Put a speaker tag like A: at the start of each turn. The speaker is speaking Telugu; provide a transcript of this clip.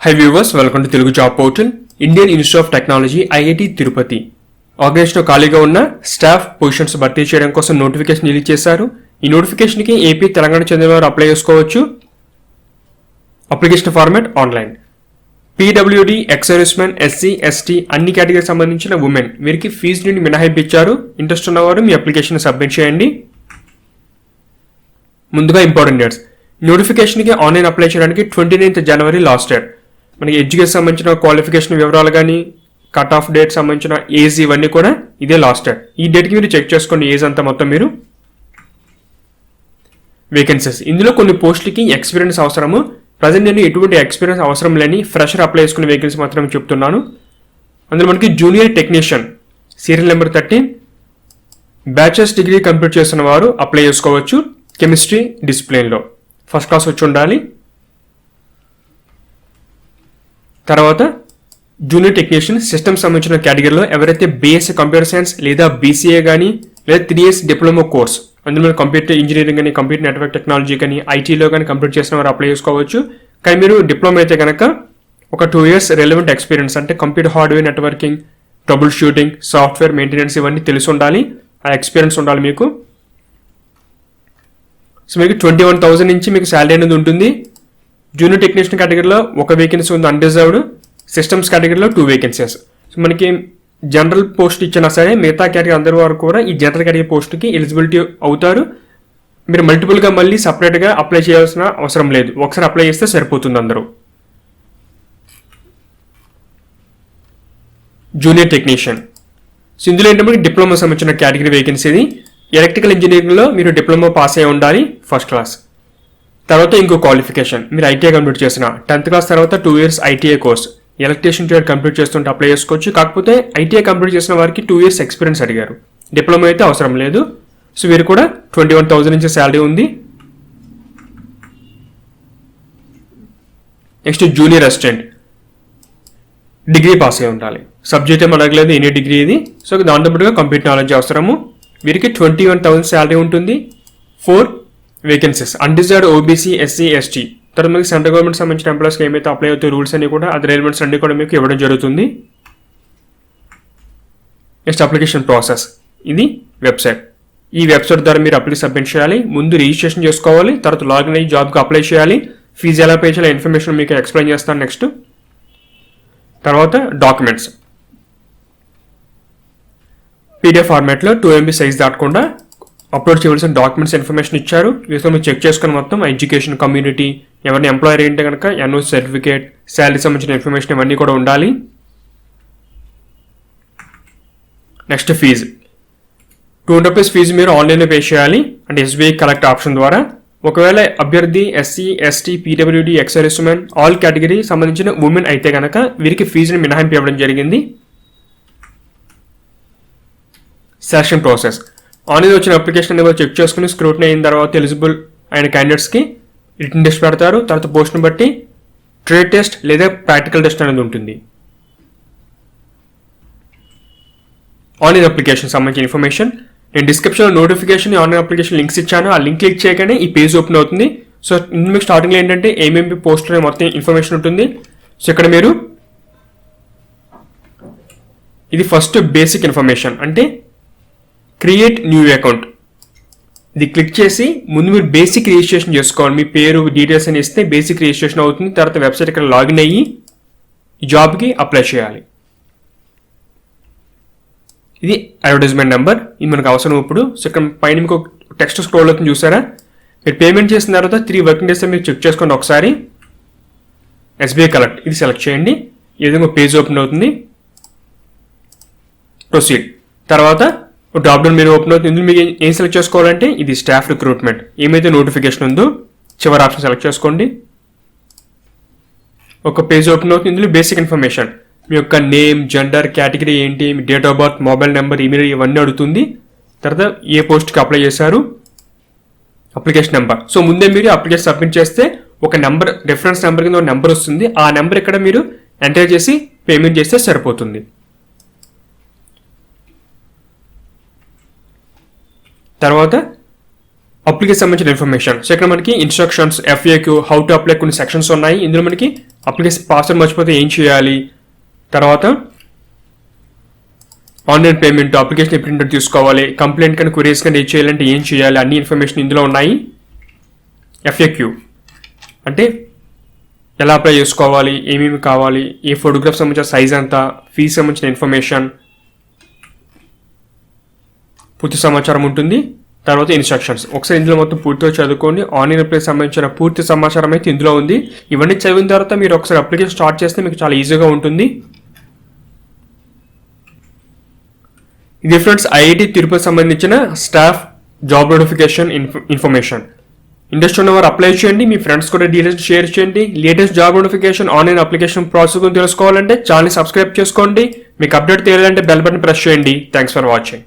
A: High viewers, welcome to Telugu job portal. Indian Institute of Technology IIT Tirupati organisation ఖాళీగా ఉన్న స్టాఫ్ పొజిషన్స్ భర్తీ చేయడం కోసం నోటిఫికేషన్ రిలీజ్ చేశారు. ఈ నోటిఫికేషన్కి ఏపీ, తెలంగాణ చెందిన వారు అప్లై చేసుకోవచ్చు. Application format online. PWD, ex servicemen, SC, ST అన్ని కేటగిరీకి సంబంధించిన ఉమెన్ వీరికి ఫీజు నుండి మినహాయింపు ఇచ్చారు. ఇంట్రెస్ట్ ఉన్నవారు మీ అప్లికేషన్ సబ్మిట్ చేయండి. ముందుగా ఇంపార్టెంట్ డేట్స్. నోటిఫికేషన్కి ఆన్లైన్ అప్లై చేయడానికి 29th జనవరి లాస్ట్ డేట్. మనకి ఎడ్యుకేషన్ సంబంధించిన క్వాలిఫికేషన్ వివరాలు కానీ, కట్ ఆఫ్ డేట్ సంబంధించిన ఏజ్ ఇవన్నీ కూడా ఇదే లాస్ట్ డేట్. ఈ డేట్కి మీరు చెక్ చేసుకోండి ఏజ్ అంతా మొత్తం మీరు. వేకెన్సీస్. ఇందులో కొన్ని పోస్టులకి ఎక్స్పీరియన్స్ అవసరము. ప్రజెంట్ నేను ఎటువంటి ఎక్స్పీరియన్స్ అవసరం లేని ఫ్రెషర్ అప్లై చేసుకునే వేకెన్సీ మాత్రమే చెప్తున్నాను. అందులో మనకి junior technician serial number 13 bachelors degree complete చేస్తున్న వారు అప్లై చేసుకోవచ్చు. కెమిస్ట్రీ డిసిప్లిన్లో ఫస్ట్ క్లాస్ వచ్చి ఉండాలి. తర్వాత జూనియర్ టెక్నీషియన్ సిస్టమ్ సంబంధించిన కేటగిరీలో ఎవరైతే బీఎస్సీ కంప్యూటర్ సైన్స్ లేదా బీసీఏ కానీ లేదా 3 years డిప్లొమా కోర్స్ అందులో మీరు కంప్యూటర్ ఇంజనీరింగ్ కానీ, కంప్యూటర్ నెట్వర్క్ టెక్నాలజీ కానీ, ఐటీలో కానీ కంప్లీట్ చేసిన వారు అప్లై చేసుకోవచ్చు. కానీ మీరు డిప్లొమా అయితే కనుక ఒక 2 years రెలవెంట్ ఎక్స్పీరియన్స్ అంటే computer hardware networking, trouble shooting, software maintenance ఇవన్నీ తెలిసి ఉండాలి. ఆ ఎక్స్పీరియన్స్ ఉండాలి మీకు. సో మీకు 21,000 నుంచి మీకు శాలరీ అనేది ఉంటుంది. జూనియర్ టెక్నీషియన్ కేటగిరీలో ఒక వేకెన్సీ ఉంది అన్రిజర్వ్డ్. సిస్టమ్స్ కేటగిరీలో 2 vacancies. సో మనకి జనరల్ పోస్ట్ ఇచ్చినా సరే మిగతా కేటగిరీ అందరి వారు కూడా ఈ జనరల్ కేటగిరీ పోస్ట్కి ఎలిజిబిలిటీ అవుతారు. మీరు మల్టిపుల్గా మళ్ళీ సపరేట్గా అప్లై చేయాల్సిన అవసరం లేదు. ఒకసారి అప్లై చేస్తే సరిపోతుంది అందరూ. Junior technician. సో ఇందులో ఏంటంటే డిప్లొమా సంబంధించిన కేటగిరీ వేకెన్సీ. ఎలక్ట్రికల్ ఇంజనీరింగ్లో మీరు డిప్లొమా పాస్ అయి ఉండాలి ఫస్ట్ క్లాస్. తర్వాత ఇంకో క్వాలిఫికేషన్ మీరు ఐటీఐ కంప్లీట్ చేసిన 10th class తర్వాత 2 years ITI course electrician trade complete చేస్తుంటే అప్లై చేసుకోవచ్చు. కాకపోతే ఐటీఐ కంప్లీట్ చేసిన వారికి 2 years ఎక్స్పీరియన్స్ అడిగారు. డిప్లొమా అయితే అవసరం లేదు. సో వీరు కూడా 21,000 నుంచి శాలరీ ఉంది. Next junior assistant degree pass అయి ఉండాలి. సబ్జెక్ట్ ఏం అడగలేదు, ఎనీ డిగ్రీ ఇది. సో దాంతో పాటుగా కంప్యూటర్ నాలెడ్జ్ అవసరము. వీరికి 21,000 శాలరీ ఉంటుంది. 4 vacancies. Unreserved OBC, SC, ST. తర్వాత మీకు సెంట్రల్ గవర్నమెంట్ సంబంధించిన ఎంప్లాయీస్కి ఏమైతే అప్లై అవుతాయి రూల్స్ అన్ని కూడా అది రిలవెంట్స్ అన్ని కూడా మీకు ఇవ్వడం జరుగుతుంది. Next application process. ఇది వెబ్సైట్. ఈ వెబ్సైట్ ద్వారా మీరు అప్లికేషన్ సబ్మిట్ చేయాలి. ముందు రిజిస్ట్రేషన్ చేసుకోవాలి, తర్వాత లాగిన్ అయ్యి జాబ్కి అప్లై చేయాలి. ఫీజు ఎలా పే చేయాలి ఇన్ఫర్మేషన్ మీకు ఎక్స్ప్లెయిన్ చేస్తాను నెక్స్ట్. తర్వాత డాక్యుమెంట్స్ పీడిఎఫ్ ఫార్మాట్లో 2 MB సైజ్ దాటకుండా అప్లోడ్ చేయవలసిన డాక్యుమెంట్స్ ఇన్ఫర్మేషన్ ఇచ్చారు. వీటితో మీరు చెక్ చేసుకుని మొత్తం ఎడ్యుకేషన్, కమ్యూనిటీ, ఎవరిని ఎంప్లాయర్ ఏంటంటే కనుక ఎన్ఓ సర్టిఫికేట్, శాలరీ సంబంధించిన ఇన్ఫర్మేషన్ ఇవన్నీ కూడా ఉండాలి. Next fee. 200 rupees ఫీజు మీరు ఆన్లైన్లో పే చేయాలి, అంటే ఎస్బీఐ కలెక్ట్ ఆప్షన్ ద్వారా. ఒకవేళ అభ్యర్థి SC, ST, PWD, ex servicemen all category సంబంధించిన ఉమెన్ అయితే కనుక వీరికి ఫీజుని మినహాయింపు ఇవ్వడం జరిగింది. Selection process. ఆన్లైన్ వచ్చిన అప్లికేషన్ అనేది చెక్ చేసుకుని స్క్రూటినీ అయిన తర్వాత ఎలిజిబుల్ అయిన క్యాండిడేట్స్కి రిటన్ టెస్ట్ పెడతారు. తర్వాత పోస్ట్ని బట్టి ట్రేడ్ టెస్ట్ లేదా ప్రాక్టికల్ టెస్ట్ అనేది ఉంటుంది. ఆన్లైన్ అప్లికేషన్ సంబంధించిన ఇన్ఫర్మేషన్ నేను డిస్క్రిప్షన్లో నోటిఫికేషన్ ఆన్లైన్ అప్లికేషన్ లింక్స్ ఇచ్చాను. ఆ లింక్ క్లిక్ చేయగానే ఈ పేజ్ ఓపెన్ అవుతుంది. సో మీకు స్టార్టింగ్లో ఏంటంటే ఏమేమి పోస్ట్ మొత్తం ఇన్ఫర్మేషన్ ఉంటుంది. సో ఇక్కడ మీరు ఇది ఫస్ట్ బేసిక్ ఇన్ఫర్మేషన్ అంటే క్రియేట్ న్యూ అకౌంట్. ఇది క్లిక్ చేసి ముందు మీరు బేసిక్ రిజిస్ట్రేషన్ చేసుకోవాలి. మీ పేరు డీటెయిల్స్ అని ఇస్తే బేసిక్ రిజిస్ట్రేషన్ అవుతుంది. తర్వాత వెబ్సైట్ ఇక్కడ లాగిన్ అయ్యి జాబ్కి అప్లై చేయాలి. ఇది అడ్వర్టైజ్మెంట్ నెంబర్. ఇది మనకు అవసరం ఇప్పుడు. సో ఇక్కడ పైన మీకు టెక్స్ట్ స్క్రోల్ అవుతుంది చూసారా. మీరు పేమెంట్ చేసిన తర్వాత 3 working days మీరు చెక్ చేసుకోండి ఒకసారి. ఎస్బీఐ కలెక్ట్ ఇది సెలెక్ట్ చేయండి. ఈ విధంగా పేజ్ ఓపెన్ అవుతుంది. ప్రొసీడ్. తర్వాత డ్రాప్ డౌన్ మీరు ఓపెన్ అవుతుంది. ఇందులో మీకు ఏం సెలెక్ట్ చేసుకోవాలంటే ఇది స్టాఫ్ రిక్రూట్మెంట్ ఏమైతే నోటిఫికేషన్ ఉందో చివరి ఆప్షన్ సెలెక్ట్ చేసుకోండి. ఒక పేజ్ ఓపెన్ అవుతుంది. ఇందులో బేసిక్ ఇన్ఫర్మేషన్ మీ యొక్క నేమ్, జెండర్, కేటగిరీ ఏంటి, మీ date of birth, mobile number, email ఇవన్నీ అడుగుతుంది. తర్వాత ఏ పోస్ట్కి అప్లై చేశారు, అప్లికేషన్ నెంబర్. సో ముందే మీరు అప్లికేషన్ సబ్మిట్ చేస్తే ఒక నెంబర్, రెఫరెన్స్ నెంబర్ కింద ఒక నెంబర్ వస్తుంది. ఆ నెంబర్ ఇక్కడ మీరు ఎంటర్ చేసి పేమెంట్ చేస్తే సరిపోతుంది. తర్వాత అప్లికేషన్ సంబంధించిన ఇన్ఫర్మేషన్. సో ఇక్కడ మనకి instructions, FAQ, how to apply కొన్ని సెక్షన్స్ ఉన్నాయి. ఇందులో మనకి అప్లికేషన్ పాస్వర్డ్ మర్చిపోతే ఏం చేయాలి, తర్వాత ఆన్లైన్ పేమెంట్, అప్లికేషన్ ప్రింటర్ తీసుకోవాలి, కంప్లైంట్ కానీ క్వరీస్ కానీ ఏం చేయాలంటే ఏం చేయాలి, అన్ని ఇన్ఫర్మేషన్ ఇందులో ఉన్నాయి. FAQ అంటే ఎలా అప్లై చేసుకోవాలి, ఏమేమి కావాలి, ఏ ఫోటోగ్రాఫ్ సంబంధించిన సైజ్ ఎంత, ఫీజు సంబంధించిన ఇన్ఫర్మేషన్, పూర్తి సమాచారం ఉంటుంది. తర్వాత ఇన్స్ట్రక్షన్స్. ఒకసారి ఇందులో మొత్తం పూర్తిగా చదువుకోండి. ఆన్లైన్ అప్లై సంబంధించిన పూర్తి సమాచారం అయితే ఇందులో ఉంది. ఇవన్నీ చదివిన తర్వాత మీరు ఒకసారి అప్లికేషన్ స్టార్ట్ చేస్తే మీకు చాలా ఈజీగా ఉంటుంది. ఇది ఫ్రెండ్స్ IIT తిరుపతి సంబంధించిన staff job notification information. Interest ఉన్నవారు అప్లై చేయండి, మీ ఫ్రెండ్స్ కూడా డీటెయిల్స్ షేర్ చేయండి. Latest job notification online application process గురించి తెలుసుకోవాలంటే ఛానల్ సబ్స్క్రైబ్ చేసుకోండి. మీకు అప్డేట్ తెలియాలంటే బెల్ బటన్ ప్రెస్ చేయండి. Thanks for watching.